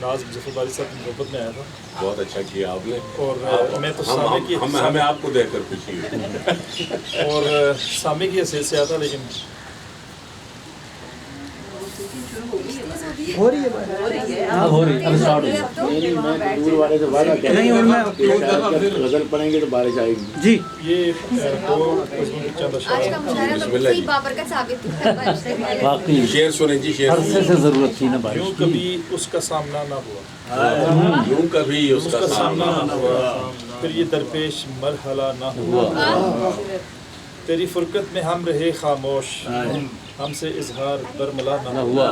ناز ظفر باری صاحب کی محبت میں آیا تھا بہت اچھا کیا آپ نے، اور میں تو ہمیں آپ کو دیکھ کر خوشی ہے اور سامع کی حیثیت سے آیا تھا، لیکن ہو رہی ہے اب اسٹارٹ غزل پڑھیں گے تو بارش آئے گی جی یہ دو قسم کی چند اشعار واقعی شعر سنیں جی، شعر عرصے سے ضرورت تھی نا بارش یوں کی۔ کبھی اس کا سامنا نہ ہوا، یوں کبھی اس کا سامنا سامنا نہ ہوا، پھر یہ درپیش مرحلہ نہ ہوا، تیری فرقت میں ہم رہے خاموش، ہم سے اظہار برملا نہ ہوا،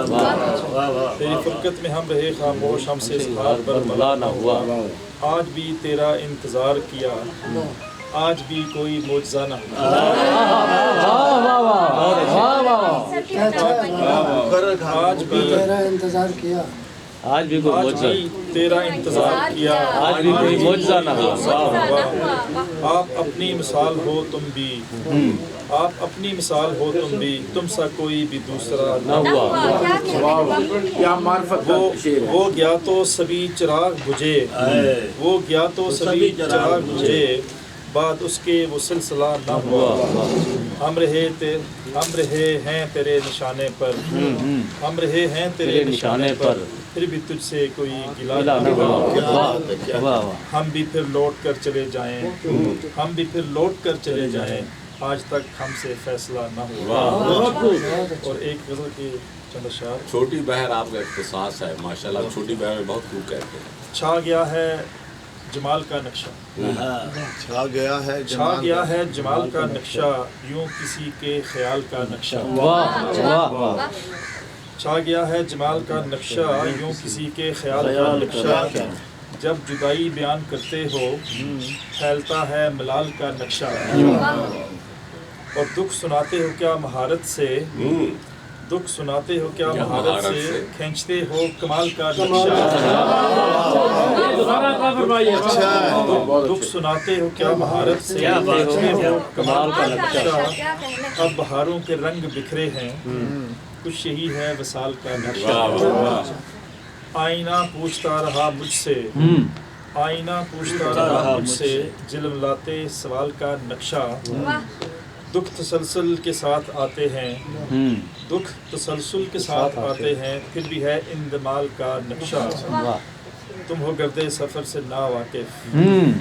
تیری فرقت میں ہم رہے خاموش، ہم سے اظہار برملا نہ ہوا، آج بھی تیرا انتظار کیا، آج بھی کوئی معجزہ نہ ہوا، آج بھی تیرا انتظار کیا، آج بھی کوئی آج معجزہ بھی تیرا انتظار کیا، آج بھی کوئی معجزہ نہ ہوا۔ آپ اپنی مثال ہو تم بھی، آپ اپنی مثال ہو تم بھی، تم سا کوئی بھی دوسرا نہ ہوا، کیا معرفت کا شعر ہے۔ وہ گیا تو سبھی چراغ بجھے، وہ گیا تو سبھی چراغ بجھے، بعد اس کے وہ سلسلہ نہ ہوا، ہم رہے ہیں تیرے نشانے پر، ہم رہے ہیں تیرے نشانے پر، پھر بھی تجھ سے کوئی گلہ نہ ہوا، ہم بھی پھر لوٹ کر چلے جائیں، ہم بھی پھر لوٹ کر چلے جائیں، آج تک ہم سے فیصلہ نہ ہوا۔ اور ایک غزل کے چند اشعار۔ چھوٹی بہر آپ کا اختصاص ہے ماشاءاللہ، چھوٹی بہر میں بہت خوب کہتے ہیں۔ چھا گیا ہے جمال کا نقشہ، چھا گیا ہے چھا گیا ہے جمال کا نقشہ، یوں کسی کے خیال کا نقشہ، واہ واہ واہ، چھا گیا ہے جمال کا نقشہ، یوں کسی کے خیال کا نقشہ، جب جدائی بیان کرتے ہو پھیلتا ہے ملال کا نقشہ، اور دکھ سناتے ہو کیا مہارت سے، دکھ سناتے ہو کیا مہارت سے، کھینچتے ہو کمال کا نقشہ، دکھ سناتے ہو کیا مہارت سے، کھینچتے ہو کمال کا نقشہ، اب بہاروں کے رنگ بکھرے ہیں، کچھ یہی ہے وصال کا نقشہ، آئینہ پوچھتا رہا مجھ سے، آئینہ پوچھتا رہا مجھ سے، جلولاتے سوال کا نقشہ، دکھ تسلسل کے ساتھ آتے ہیں، دکھ تسلسل کے ساتھ آتے ہیں، پھر بھی ہے اندمال کا نقشہ، تم ہو گردِ سفر سے نا واقف،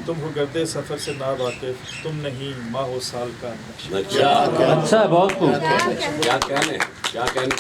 تم ہو گردِ سفر سے نا واقف، تم نہیں ماہ و سال کا نقشہ۔ اچھا اچھا ہے، بہت خوب۔ کیا کہنے